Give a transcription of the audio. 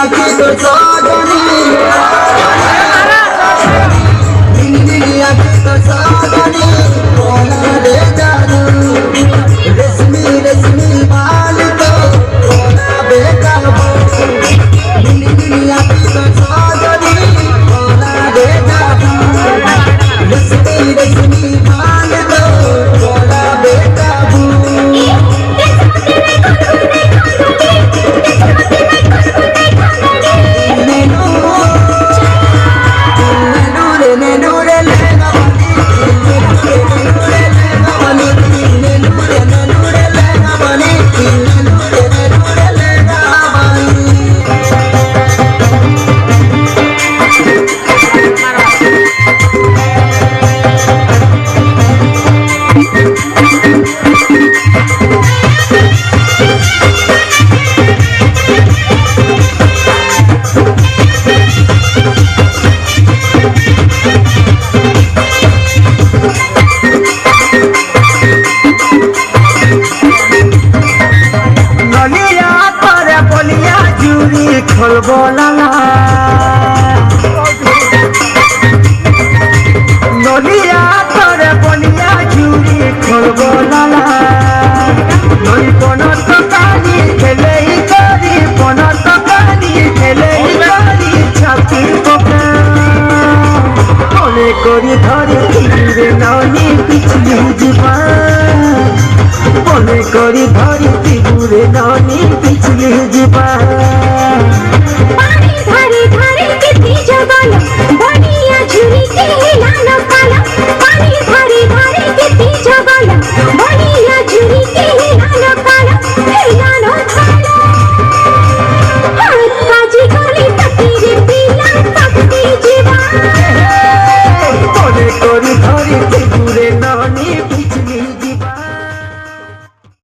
आखी तो साजनी नीली आखी तो साजनी कोना रे जादू रेशमी रेशमी बाल तो कोना बेकाबू नीली आखी तो साजनी कोना रे जादू रेशमी रेशमी बाल तो कोना बेकाबू खोलबो लाला नलिया तोरे बलिया चूड़ी खोलबो लाला नई पनर तकानी खेले करी पनर तकानी खेले करी छाती पका मने करी धरे रे ननी पिछली जीवा मने करी धरे रे ननी पिछली जीवा धारी कितनी जगह बनिया झुरी के लाल काला पानी